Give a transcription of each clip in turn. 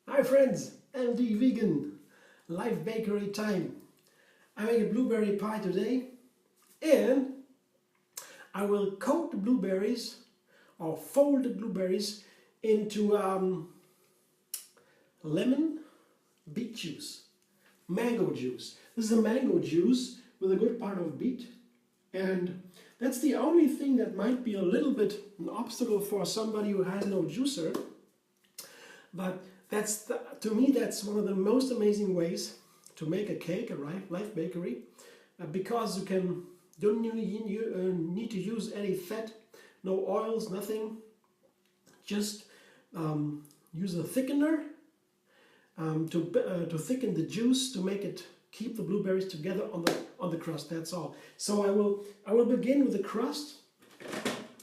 Hi friends, LD Vegan, live bakery time. I make a blueberry pie today and I will coat the blueberries or fold the blueberries into lemon, beet juice, mango juice. This is a mango juice with a good part of beet, and that's the only thing that might be a little bit an obstacle for somebody who has no juicer. But to me, that's one of the most amazing ways to make a cake, a live bakery, because you don't need to use any fat, no oils, nothing. Just use a thickener to thicken the juice to make it keep the blueberries together on the crust. That's all. So I will begin with the crust.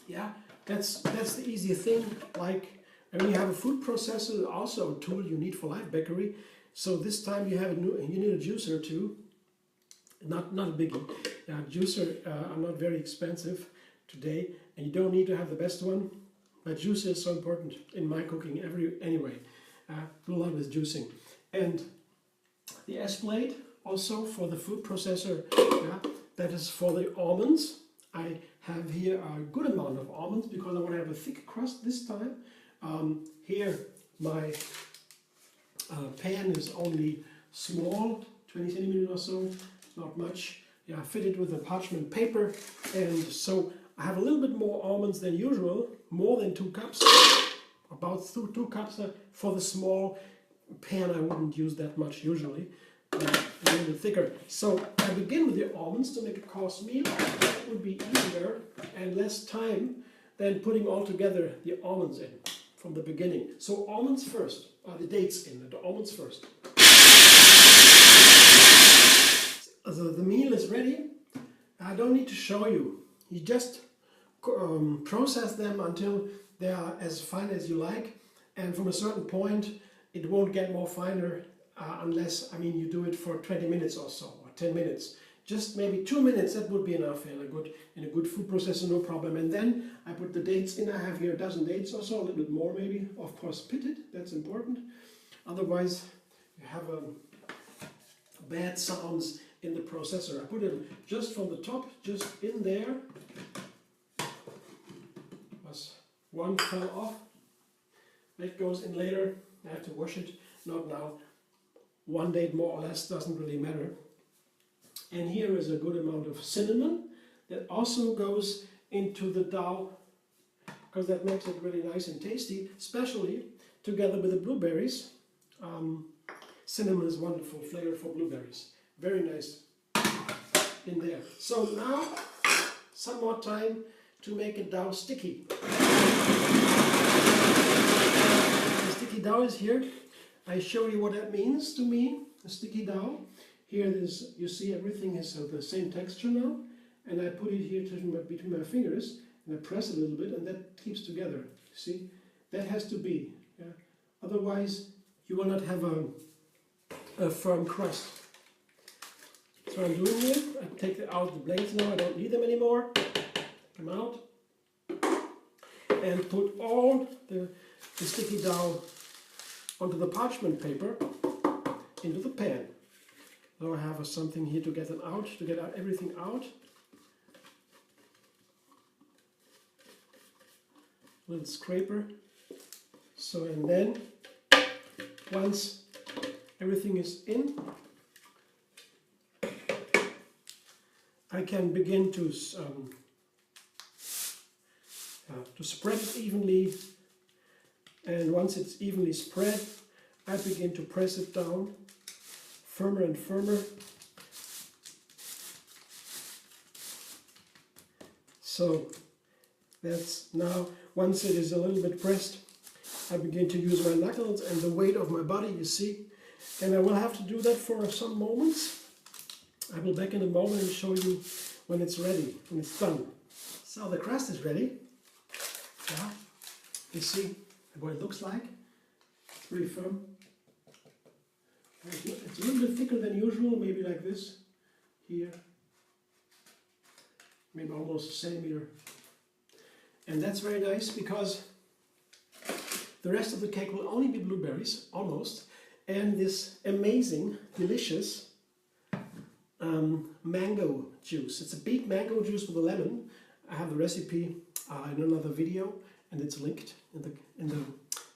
Yeah, that's the easy thing. Like. And when you have a food processor, also a tool you need for live bakery. So this time you need a juicer too. Not a biggie. Juicer are not very expensive today, and you don't need to have the best one. But juicer is so important in my cooking anyway. Do a lot with juicing. And the S blade also for the food processor. That is for the almonds. I have here a good amount of almonds because I want to have a thick crust this time. Here my pan is only small, 20 centimeters or so, not much. Yeah, fitted with a parchment paper, and so I have a little bit more almonds than usual, more than 2 cups, about 2 cups for the small pan. I wouldn't use that much usually, a little bit thicker. So I begin with the almonds to make a course meal. That would be easier and less time than putting all together the almonds in from the beginning. So almonds first, the dates in, the almonds first. So the meal is ready. I don't need to show you. You just process them until they are as fine as you like, and from a certain point it won't get more finer unless, you do it for 20 minutes or so, or 10 minutes. Just maybe 2 minutes, that would be enough in a good food processor, no problem. And then I put the dates in. I have here a dozen dates or so, a little bit more maybe. Of course, pitted, that's important. Otherwise, you have bad sounds in the processor. I put it just from the top, just in there. One fell off. That goes in later. I have to wash it, not now. 1 date more or less doesn't really matter. And here is a good amount of cinnamon that also goes into the dough, because that makes it really nice and tasty, especially together with the blueberries. Cinnamon is a wonderful flavor for blueberries. Very nice in there. So now, some more time to make a dough sticky. The sticky dough is here. I show you what that means to me, a sticky dough. Here you see everything is the same texture now, and I put it here between my fingers, and I press it a little bit, and that keeps together. See, that has to be. Yeah? Otherwise, you will not have a firm crust. So I'm doing here. I take out the blades now. I don't need them anymore. Take them out, and put all the sticky dough onto the parchment paper into the pan. Now I have something here to get everything out. Little scraper. So, and then once everything is in, I can begin to spread it evenly. And once it's evenly spread, I begin to press it down firmer and firmer. So that's now, once it is a little bit pressed, I begin to use my knuckles and the weight of my body, you see. And I will have to do that for some moments. I will back in a moment and show you when it's ready, when it's done. So the crust is ready. Yeah, you see what it looks like. It's really firm. It's a little bit thicker than usual, maybe like this, here, maybe almost a centimeter And that's very nice because the rest of the cake will only be blueberries, almost, and this amazing, delicious mango juice. It's a beet mango juice with a lemon. I have the recipe in another video, and it's linked in the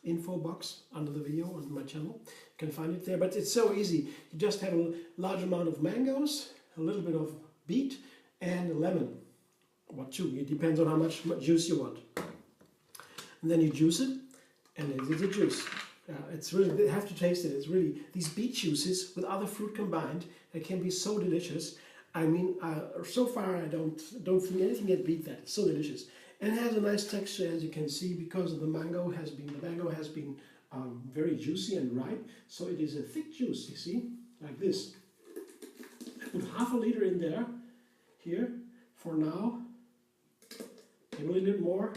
info box under the video on my channel. You can find it there, but it's so easy. You just have a large amount of mangoes, a little bit of beet, and a lemon. What two? It depends on how much juice you want. And then you juice it, and it is a juice. It's really, you have to taste it. It's really, these beet juices with other fruit combined, they can be so delicious. I mean, so far I don't think anything can beat that. It's so delicious. And it has a nice texture, as you can see, because the mango has been very juicy and ripe. So it is a thick juice, you see, like this. I put half a liter in there, here, for now. Maybe a little bit more.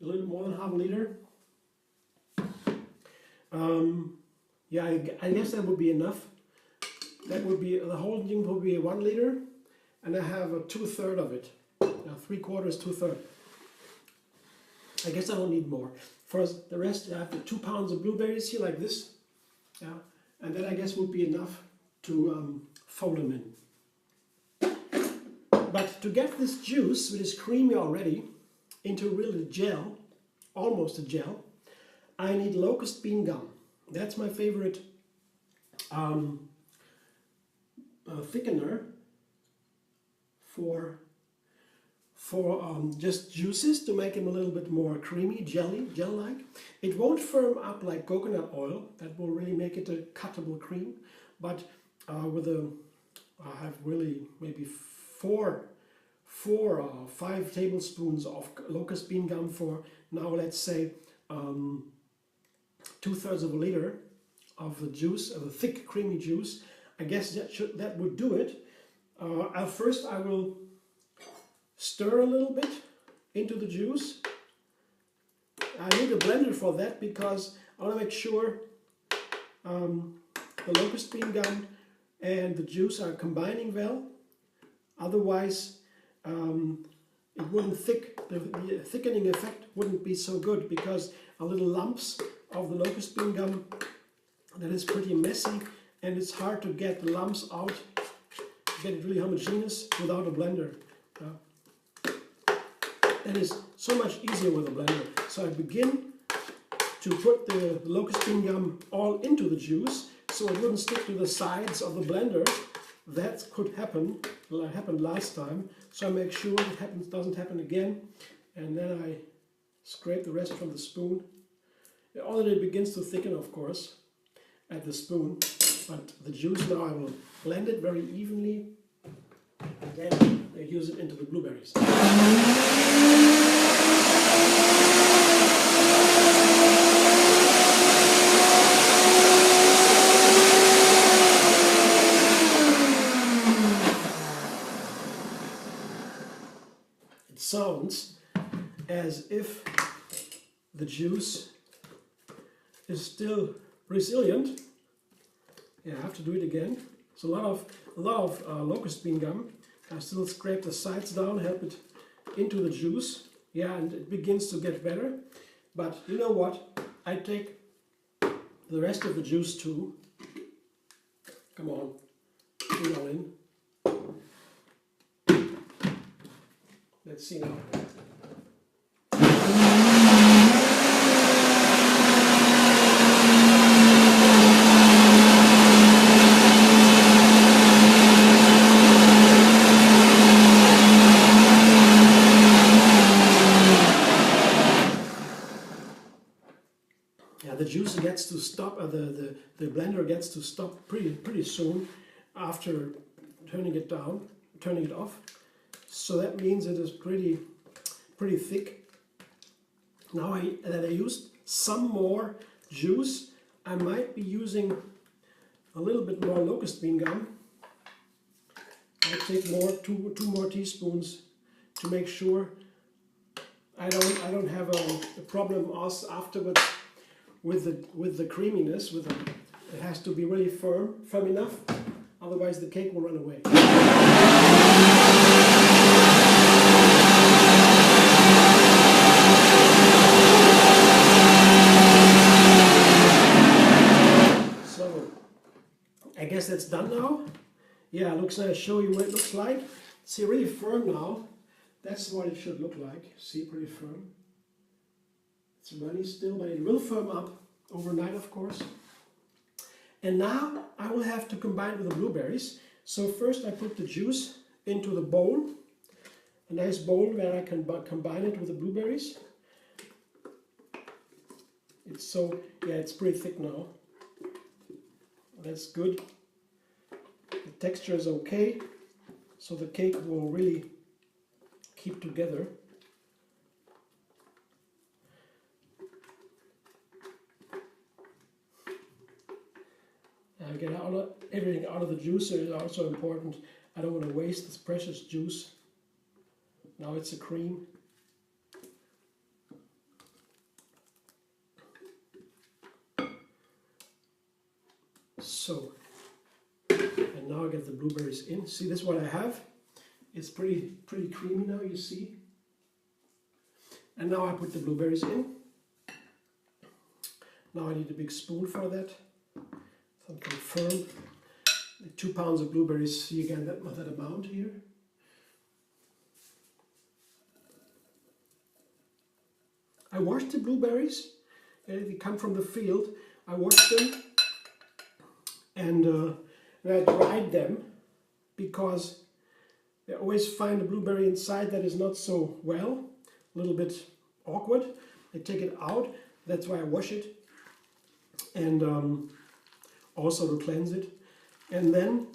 A little bit more than half a liter. Yeah, I guess that would be enough. That would be, the whole thing would be 1 liter, and I have a 2/3 of it. 3/4, 2/3. I guess I don't need more. For the rest, I have the 2 pounds of blueberries here, like this. Yeah, and that I guess would be enough to fold them in. But to get this juice, which is creamy already, into really gel, almost a gel, I need locust bean gum. That's my favorite thickener for just juices, to make them a little bit more creamy, gel-like. It won't firm up like coconut oil. That will really make it a cuttable cream. But I have really maybe 4 or 5 tablespoons of locust bean gum for now, let's say 2/3 of a liter of the juice, of the thick creamy juice. I guess that would do it. First I will stir a little bit into the juice. I need a blender for that because I want to make sure the locust bean gum and the juice are combining well. Otherwise, it wouldn't the thickening effect wouldn't be so good, because a little lumps of the locust bean gum, that is pretty messy, and it's hard to get the lumps out, get it really homogeneous without a blender. That is so much easier with a blender. So I begin to put the locust bean gum all into the juice, so it wouldn't stick to the sides of the blender. That could happen. Well, it happened last time, so I make sure it doesn't happen again, and then I scrape the rest from the spoon. It already begins to thicken, of course, at the spoon, but the juice now I will blend it very evenly, and then I use it into the blueberries. It sounds as if the juice is still resilient. Yeah, I have to do it again. It's a lot of locust bean gum. I still scrape the sides down, help it into the juice. Yeah, and it begins to get better. But you know what? I take the rest of the juice too. Come on, put it all in. Let's see now. The juice gets to stop, the blender gets to stop pretty soon after turning it off. So that means it is pretty thick. Now that I used some more juice, I might be using a little bit more locust bean gum. I take two more teaspoons to make sure I don't have a problem afterwards with the creaminess. It has to be really firm enough, otherwise the cake will run away. I guess that's done now. Yeah, it looks nice. Show you what it looks like. See, really firm now. That's what it should look like. See, pretty firm. It's runny still, but it will firm up overnight, of course. And now I will have to combine it with the blueberries. So first I put the juice into the bowl. A nice bowl where I can combine it with the blueberries. It's pretty thick now. That's good. The texture is okay, so the cake will really keep together. Get everything out of the juicer is also important. I don't want to waste this precious juice. Now it's a cream. So, and now I get the blueberries in. See, this is what I have. It's pretty creamy now, you see. And now I put the blueberries in. Now I need a big spoon for that. Something firm. 2 pounds of blueberries, see again that amount here. I washed the blueberries. They come from the field. I washed them and I dried them because I always find a blueberry inside that is not so well, a little bit awkward. I take it out. That's why I wash it. And also to cleanse it, and then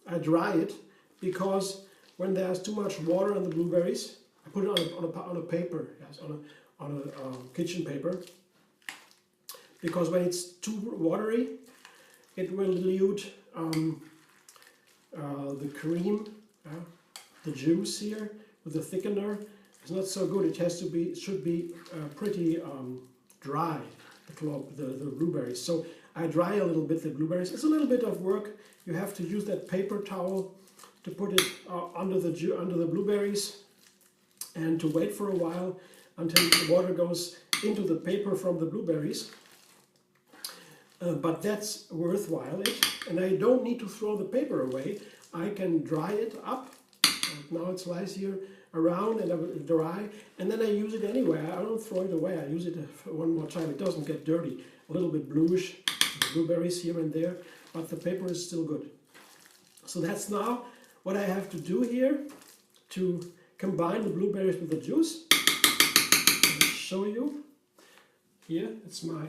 I dry it because when there's too much water on the blueberries, I put it on a paper, yes, on a kitchen paper, because when it's too watery, it will dilute the cream, the juice here with the thickener. It's not so good. It should be pretty dry, the blueberries. So I dry a little bit the blueberries. It's a little bit of work. You have to use that paper towel to put it under the blueberries and to wait for a while until the water goes into the paper from the blueberries. But that's worthwhile. And I don't need to throw the paper away. I can dry it up. Now it lies here around and I will dry, and then I use it anyway. I don't throw it away. I use it one more time. It doesn't get dirty. A little bit bluish, blueberries here and there, but the paper is still good. So that's now what I have to do here to combine the blueberries with the juice. I'll show you. Here, it's my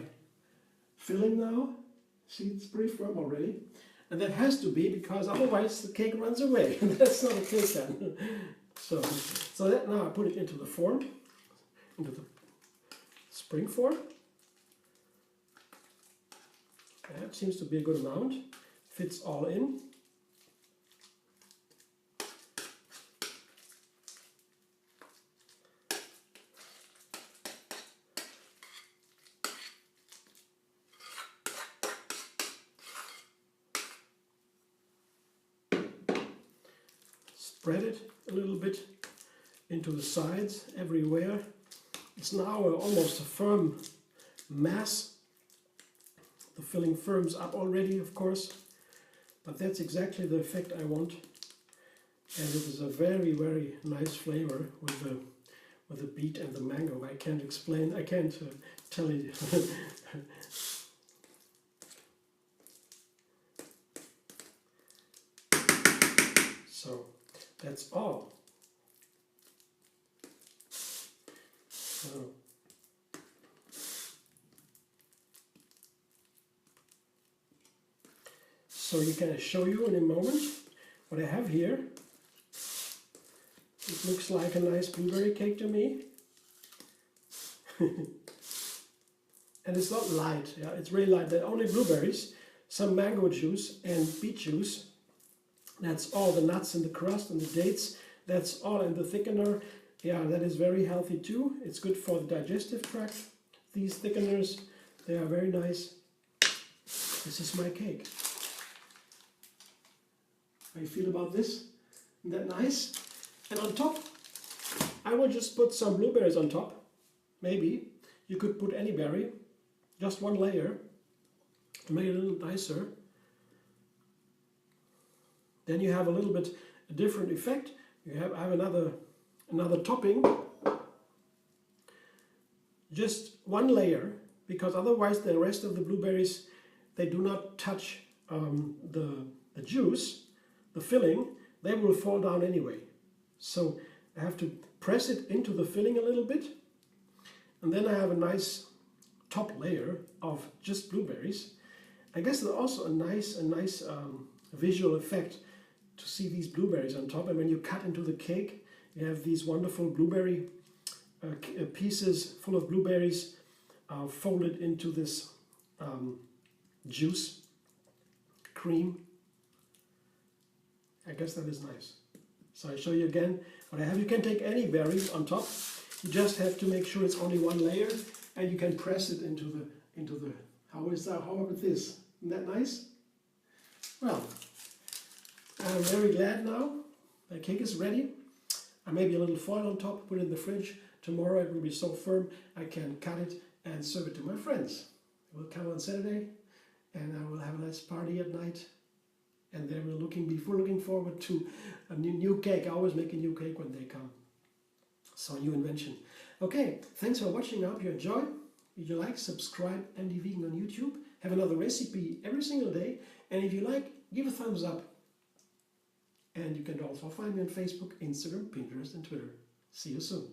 filling now. See, it's pretty firm already. And that has to be because otherwise the cake runs away. That's not a cake then. So that now I put it into the form, into the spring form. That seems to be a good amount. Fits all in. Spread it a little bit into the sides everywhere. It's now almost a firm mass. The filling firms up already, of course, but that's exactly the effect I want. And it is a very, very nice flavor with the beet and the mango. I can't explain, I can't tell you. So that's all. So you can show you in a moment what I have here. It looks like a nice blueberry cake to me. And it's not light, yeah, it's really light. There are only blueberries, some mango juice and beet juice. That's all. The nuts and the crust and the dates, that's all. And the thickener, yeah, that is very healthy too. It's good for the digestive tract. These thickeners, they are very nice. This is my cake. How you feel about this? Isn't that nice? And on top, I will just put some blueberries on top. Maybe. You could put any berry. Just one layer to make it a little nicer. Then you have a little bit a different effect. I have another topping, just one layer, because otherwise the rest of the blueberries, they do not touch the juice, the filling, they will fall down anyway. So I have to press it into the filling a little bit, and then I have a nice top layer of just blueberries. I guess there's also a nice visual effect to see these blueberries on top, and when you cut into the cake, you have these wonderful blueberry pieces full of blueberries folded into this juice cream. I guess that is nice. So I show you again what I have. You can take any berries on top. You just have to make sure it's only one layer, and you can press it into the. How about this? Isn't that nice? Well, I'm very glad now. My cake is ready. I maybe a little foil on top, put it in the fridge. Tomorrow it will be so firm I can cut it and serve it to my friends. It will come on Saturday, and I will have a nice party at night. And then we're looking forward to a new cake. I always make a new cake when they come. So a new invention. Okay, thanks for watching. I hope you enjoy. If you like, subscribe MD Vegan on YouTube. Have another recipe every single day. And if you like, give a thumbs up. And you can also find me on Facebook, Instagram, Pinterest, and Twitter. See you soon.